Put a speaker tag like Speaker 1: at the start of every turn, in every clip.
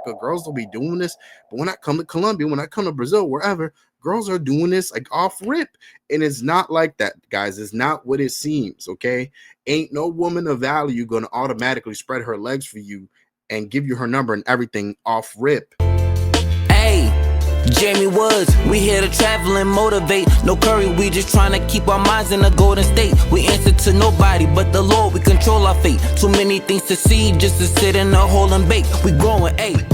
Speaker 1: America, girls will be doing this. But when I come to Colombia, when I come to Brazil, wherever, girls are doing this like off rip. And it's not like that, guys. It's not what it seems, okay? Ain't no woman of value going to automatically spread her legs for you and give you her number and everything off rip.
Speaker 2: Hey, Jamie Woods, we here to travel and motivate. No curry, we just trying to keep our minds in a golden state. We answer to nobody but the Lord, we control our fate. Too many things to see just to sit in a hole and bake. We growing, ayy.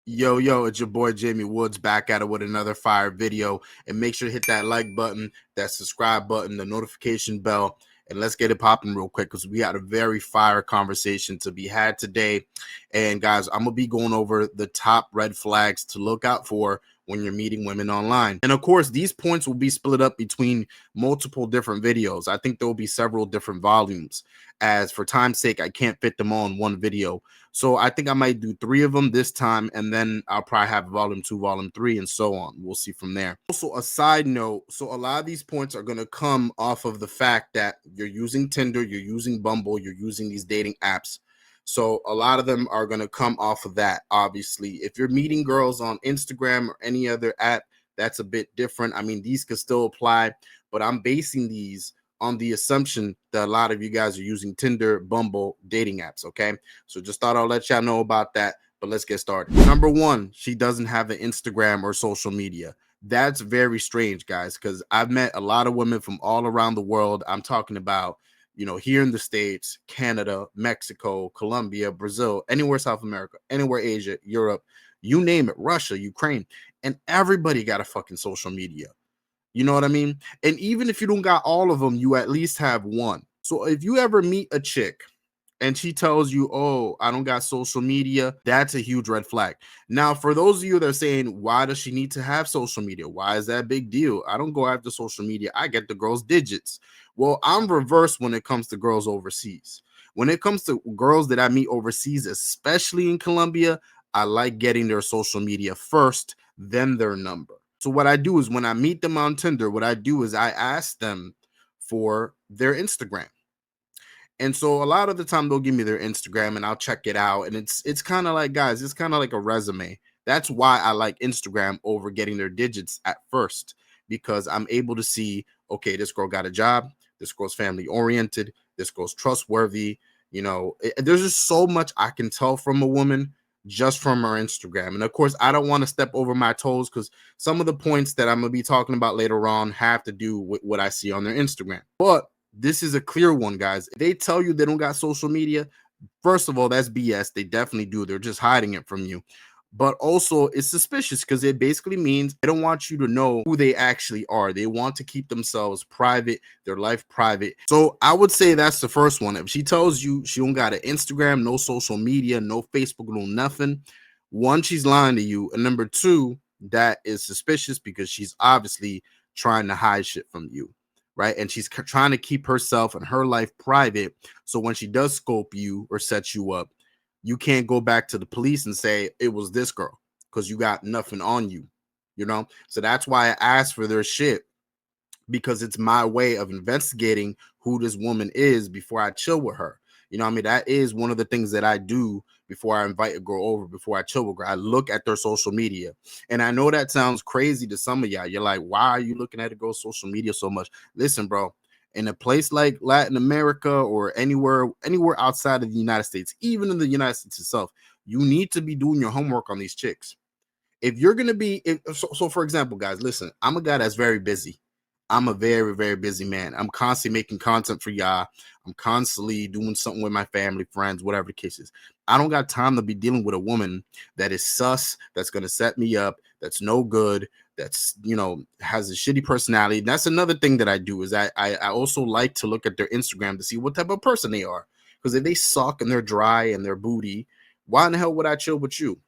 Speaker 1: Yo, it's your boy Jamie Woods back at it with another fire video. And make sure to hit that like button, that subscribe button, the notification bell, and let's get it popping real quick because we got a very fire conversation to be had today. And guys, I'm gonna be going over the top red flags to look out for when you're meeting women online. And of course, these points will be split up between multiple different videos. I think there will be several different volumes, as for time's sake, I can't fit them all in one video. So I think I might do 3 of them this time, and then I'll probably have volume 2, volume 3, and so on. We'll see from there. Also, a side note, so a lot of these points are going to come off of the fact that you're using Tinder, you're using Bumble, you're using these dating apps. So a lot of them are going to come off of that, obviously. If you're meeting girls on Instagram or any other app, that's a bit different. I mean, these could still apply, but I'm basing these on the assumption that a lot of you guys are using Tinder, Bumble, dating apps, okay? So just thought I'll let y'all know about that, but let's get started. Number 1, she doesn't have an Instagram or social media. That's very strange, guys, because I've met a lot of women from all around the world. I'm talking about, you know, here in the States, Canada, Mexico, Colombia, Brazil, anywhere South America, anywhere Asia, Europe, you name it, Russia, Ukraine, and everybody got a fucking social media. You know what I mean? And even if you don't got all of them, you at least have one. So if you ever meet a chick and she tells you, oh, I don't got social media, that's a huge red flag. Now, for those of you that are saying, why does she need to have social media? Why is that a big deal? I don't go after social media. I get the girls' digits. Well, I'm reversed when it comes to girls overseas. When it comes to girls that I meet overseas, especially in Colombia, I like getting their social media first, then their number. So what I do is when I meet them on Tinder, what I do is I ask them for their Instagram. And so a lot of the time they'll give me their Instagram and I'll check it out. And it's kind of like, guys, it's kind of like a resume. That's why I like Instagram over getting their digits at first, because I'm able to see, okay, this girl got a job. This girl's family oriented. This girl's trustworthy. You know, there's just so much I can tell from a woman just from her Instagram. And of course, I don't want to step over my toes because some of the points that I'm going to be talking about later on have to do with what I see on their Instagram. But this is a clear one, guys. If they tell you they don't got social media, first of all, that's BS. They definitely do. They're just hiding it from you. But also, it's suspicious because it basically means they don't want you to know who they actually are. They want to keep themselves private, their life private. So I would say that's the first one. If she tells you she don't got an Instagram, no social media, no Facebook, no nothing, 1, she's lying to you. And number 2, that is suspicious because she's obviously trying to hide shit from you, right? And she's trying to keep herself and her life private. So when she does scope you or set you up, you can't go back to the police and say it was this girl because you got nothing on you, you know? So that's why I asked for their shit, because it's my way of investigating who this woman is before I chill with her. You know what I mean? That is one of the things that I do before I invite a girl over, before I chill with her. I look at their social media. And I know that sounds crazy to some of y'all. You're like, why are you looking at a girl's social media so much? Listen, bro. In a place like Latin America or anywhere outside of the United States, even in the United States itself, you need to be doing your homework on these chicks. If you're going to be, so for example, guys, listen, I'm a guy that's very busy. I'm a very, very busy man. I'm constantly making content for y'all. I'm constantly doing something with my family, friends, whatever the case is. I don't got time to be dealing with a woman that is sus, that's going to set me up, that's no good, that's, you know, has a shitty personality. That's another thing that I do is I also like to look at their Instagram to see what type of person they are. Because if they suck and they're dry and they're booty, why in the hell would I chill with you?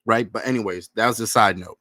Speaker 1: Right? But anyways, that was a side note.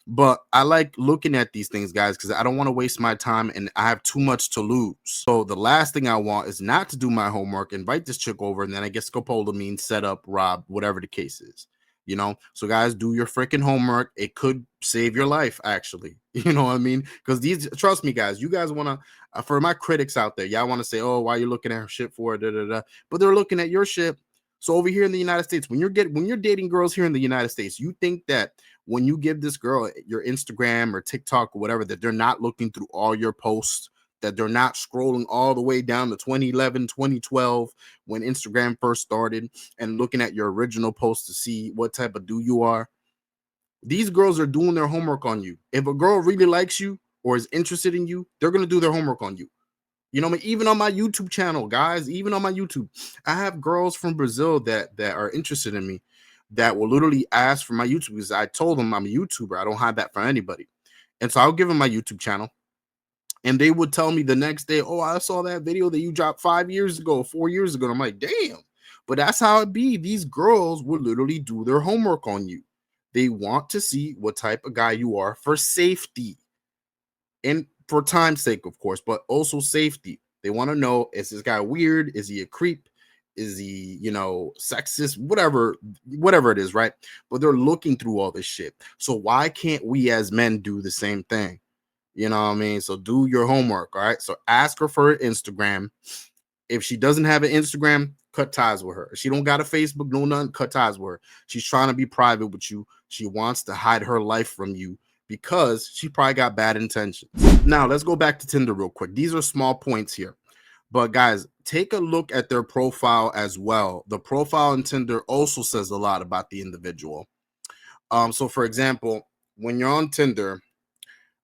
Speaker 1: But I like looking at these things, guys, because I don't want to waste my time and I have too much to lose. So the last thing I want is not to do my homework, invite this chick over, and then I get scopolamine, set up, rob, whatever the case is. you know. So guys, do your freaking homework. It could save your life, actually. You know what I mean? Because these, trust me, guys, you guys want to, for my critics out there, y'all want to say, oh, why are you looking at her shit for, da, da, da. But they're looking at your shit. So over here in the United States, when you're dating girls here in the United States, you think that when you give this girl your Instagram or TikTok or whatever, that they're not looking through all your posts, that they're not scrolling all the way down to 2011, 2012, when Instagram first started, and looking at your original posts to see what type of dude you are. These girls are doing their homework on you. If a girl really likes you or is interested in you, they're going to do their homework on you. You know what I mean? Even on my YouTube channel, guys, even on my YouTube, I have girls from Brazil that are interested in me, that will literally ask for my YouTube, because I told them I'm a YouTuber. I don't hide that from anybody. And so I'll give them my YouTube channel. And they would tell me the next day, oh, I saw that video that you dropped 5 years ago, 4 years ago. And I'm like, damn. But that's how it be. These girls will literally do their homework on you. They want to see what type of guy you are for safety. And for time's sake, of course, but also safety. They want to know, is this guy weird? Is he a creep? Is he, you know, sexist? Whatever it is, right? But they're looking through all this shit. So why can't we as men do the same thing? You know what I mean? So do your homework, all right? So ask her for her Instagram. If she doesn't have an Instagram, cut ties with her. If she don't got a Facebook, no none, cut ties with her. She's trying to be private with you. She wants to hide her life from you because she probably got bad intentions. Now, let's go back to Tinder real quick. These are small points here. But guys, take a look at their profile as well. The profile in Tinder also says a lot about the individual. So for example, when you're on Tinder,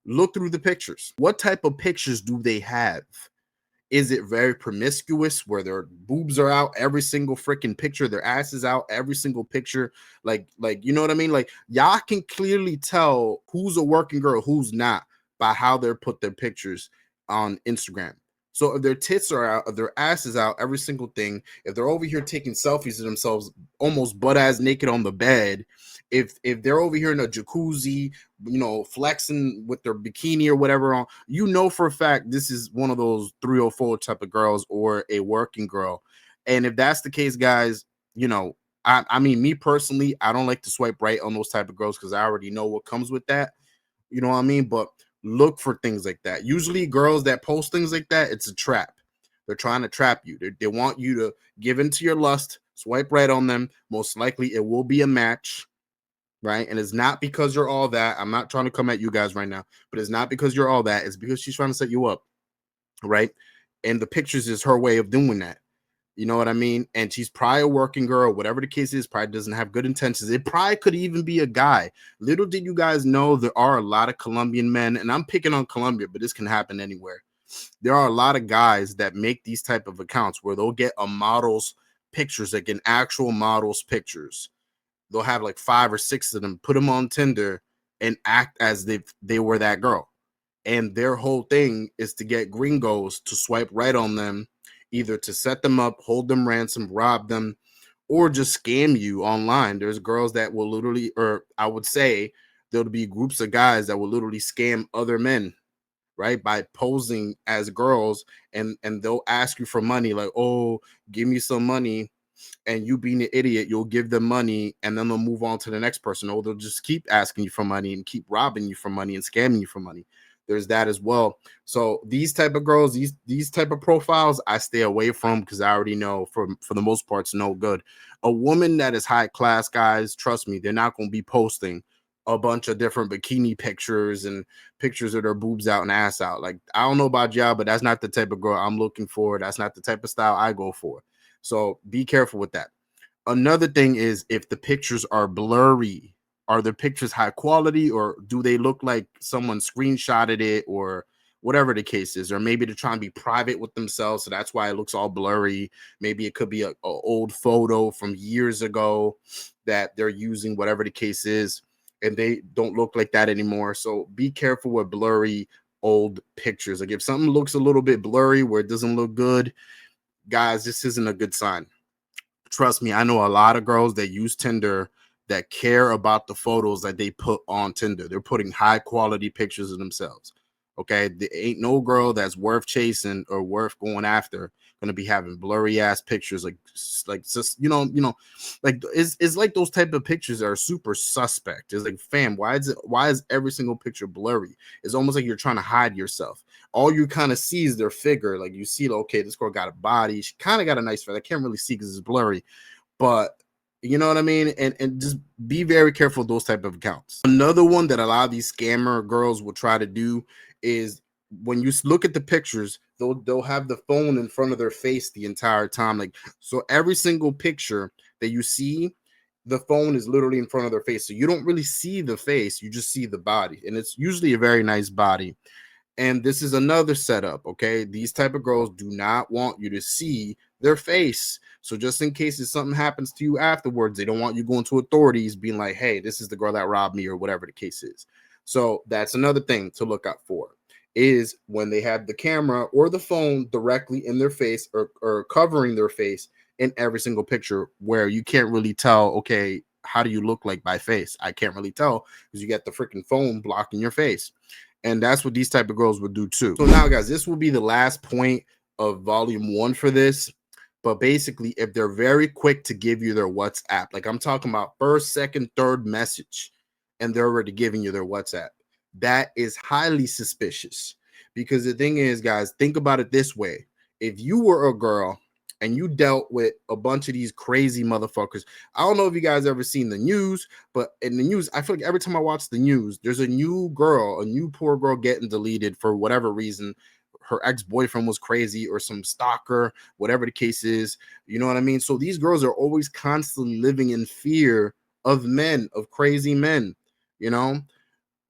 Speaker 1: look through the pictures. What type of pictures do they have? Is it very promiscuous where their boobs are out every single freaking picture, their ass is out every single picture? Like, you know what I mean? Like, y'all can clearly tell who's a working girl, who's not, by how they're put their pictures on Instagram. So if their tits are out, if their ass is out, every single thing, if they're over here taking selfies of themselves almost butt ass naked on the bed, if they're over here in a jacuzzi, you know, flexing with their bikini or whatever on, you know for a fact this is one of those 304 type of girls or a working girl. And if that's the case, guys, you know, I mean, me personally, I don't like to swipe right on those type of girls because I already know what comes with that. You know what I mean? But look for things like that. Usually girls that post things like that, it's a trap. They're trying to trap you. They want you to give into your lust, swipe right on them. Most likely it will be a match. Right. And it's not because you're all that. I'm not trying to come at you guys right now, but it's not because you're all that. It's because she's trying to set you up. Right. And the pictures is her way of doing that. You know what I mean? And she's probably a working girl, whatever the case is, probably doesn't have good intentions. It probably could even be a guy. Little did you guys know there are a lot of Colombian men, and I'm picking on Colombia, but this can happen anywhere. There are a lot of guys that make these type of accounts where they'll get a model's pictures, like an actual model's pictures. They'll have like 5 or 6 of them, put them on Tinder and act as if they were that girl. And their whole thing is to get gringos to swipe right on them, either to set them up, hold them ransom, rob them, or just scam you online. There's girls that will literally, or I would say there'll be groups of guys that will literally scam other men, right, by posing as girls, and they'll ask you for money, like, oh, give me some money. And you being an idiot, you'll give them money and then they'll move on to the next person. Or they'll just keep asking you for money and keep robbing you for money and scamming you for money. There's that as well. So these type of girls, these type of profiles, I stay away from because I already know for the most part it's no good. A woman that is high class, guys, trust me, they're not going to be posting a bunch of different bikini pictures and pictures of their boobs out and ass out. Like, I don't know about y'all, but that's not the type of girl I'm looking for. That's not the type of style I go for. So be careful with that. Another thing is, if the pictures are blurry, are the pictures high quality, or do they look like someone screenshotted it, or whatever the case is? Or maybe they're trying to be private with themselves, so that's why it looks all blurry. Maybe it could be a old photo from years ago that they're using, whatever the case is, and they don't look like that anymore. So be careful with blurry old pictures. Like, if something looks a little bit blurry where it doesn't look good, guys, this isn't a good sign. Trust me, I know a lot of girls that use Tinder that care about the photos that they put on Tinder. They're putting high quality pictures of themselves. Okay, there ain't no girl that's worth chasing or worth going after gonna be having blurry ass pictures, like just like it's like those type of pictures that are super suspect. It's like, fam, why is every single picture blurry? It's almost like you're trying to hide yourself. All you kind of see is their figure. Like you see, okay, this girl got a body. She kind of got a nice face. I can't really see because it's blurry, but you know what I mean? And just be very careful of those type of accounts. Another one that a lot of these scammer girls will try to do is when you look at the pictures, they'll have the phone in front of their face the entire time. Like, so every single picture that you see, the phone is literally in front of their face. So you don't really see the face, you just see the body. And it's usually a very nice body. And this is another setup, okay? These type of girls do not want you to see their face. So just in case if something happens to you afterwards, they don't want you going to authorities being like, hey, this is the girl that robbed me or whatever the case is. So that's another thing to look out for, is when they have the camera or the phone directly in their face or covering their face in every single picture, where you can't really tell, okay, how do you look like by face? I can't really tell because you got the freaking phone blocking your face. And that's what these type of girls would do too. So now, guys, this will be the last point of volume 1 for this. But basically, if they're very quick to give you their WhatsApp, like I'm talking about first, second, third message, and they're already giving you their WhatsApp, that is highly suspicious. Because the thing is, guys, think about it this way. If you were a girl and you dealt with a bunch of these crazy motherfuckers, I don't know if you guys ever seen the news, but in the news, I feel like every time I watch the news, there's a new girl, a new poor girl getting deleted for whatever reason. Her ex-boyfriend was crazy or some stalker, whatever the case is. You know what I mean? So these girls are always constantly living in fear of men, of crazy men, you know,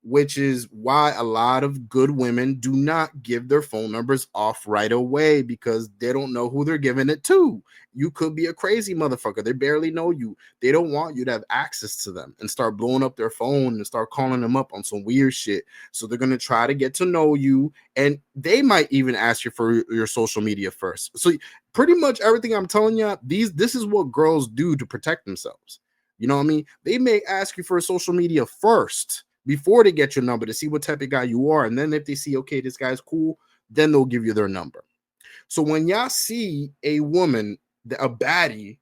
Speaker 1: which is why a lot of good women do not give their phone numbers off right away, because they don't know who they're giving it to. You could be a crazy motherfucker. They barely know you. They don't want you to have access to them and start blowing up their phone and start calling them up on some weird shit. So they're going to try to get to know you, and they might even ask you for your social media first. So pretty much everything I'm telling you, this is what girls do to protect themselves. You know what I mean? They may ask you for social media first before they get your number to see what type of guy you are. And then if they see, okay, this guy's cool, then they'll give you their number. So when y'all see a woman, a baddie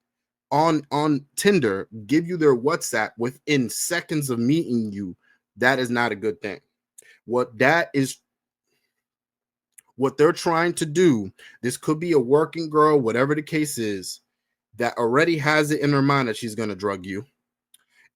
Speaker 1: on Tinder, give you their WhatsApp within seconds of meeting you, that is not a good thing. What they're trying to do, this could be a working girl, whatever the case is, that already has it in her mind that she's going to drug you.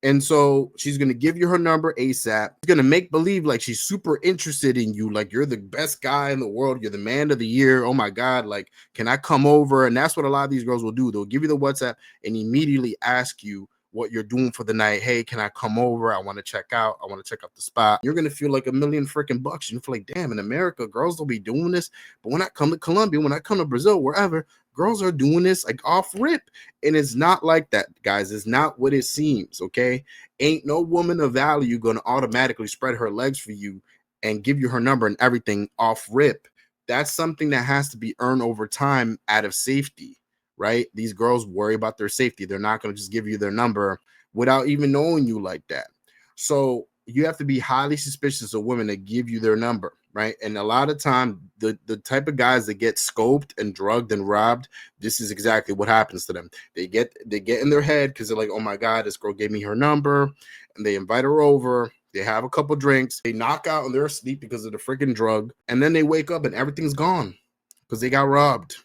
Speaker 1: And so she's going to give you her number ASAP. She's going to make believe like she's super interested in you. Like you're the best guy in the world. You're the man of the year. Oh my God. Like, can I come over? And that's what a lot of these girls will do. They'll give you the WhatsApp and immediately ask you what you're doing for the night. Hey, can I come over? I want to check out. I want to check out the spot. You're going to feel like $1 million freaking bucks. You feel like, damn, in America, girls don't be doing this. But when I come to Colombia, when I come to Brazil, wherever, girls are doing this like off rip. And it's not like that, guys. It's not what it seems, okay? Ain't no woman of value going to automatically spread her legs for you and give you her number and everything off rip. That's something that has to be earned over time out of safety, right? These girls worry about their safety. They're not going to just give you their number without even knowing you like that. So you have to be highly suspicious of women that give you their number, right? And a lot of time, the type of guys that get scoped and drugged and robbed, this is exactly what happens to them. They get in their head because they're like, oh my God, this girl gave me her number, and they invite her over. They have a couple drinks, they knock out and they're asleep because of the freaking drug, and then they wake up and everything's gone because they got robbed.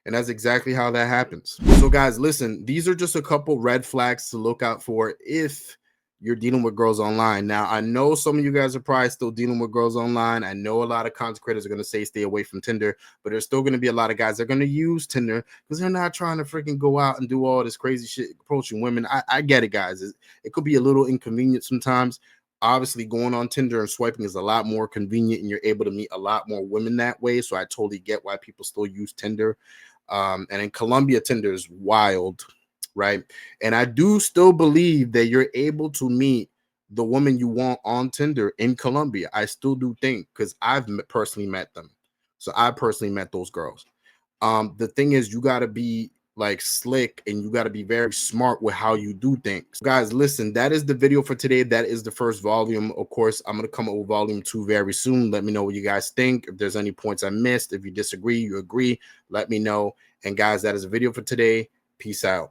Speaker 1: And that's exactly how that happens. So guys, listen, these are just a couple red flags to look out for if you're dealing with girls online. Now, I know some of you guys are probably still dealing with girls online. I know a lot of content creators are going to say stay away from Tinder, but there's still going to be a lot of guys that are going to use Tinder because they're not trying to freaking go out and do all this crazy shit approaching women. I get it, guys. It could be a little inconvenient sometimes. Obviously, going on Tinder and swiping is a lot more convenient, and you're able to meet a lot more women that way. So I totally get why people still use Tinder. And in Colombia, Tinder is wild, right? And I do still believe that you're able to meet the woman you want on Tinder in Colombia. I still do think, because I've personally met them. So I personally met those girls. The thing is, you got to be like slick, and you got to be very smart with how you do things. Guys, listen, that is the video for today. That is the first volume. Of course, I'm going to come up with volume 2 very soon. Let me know what you guys think. If there's any points I missed, if you disagree, you agree, let me know. And guys, that is a video for today. Peace out.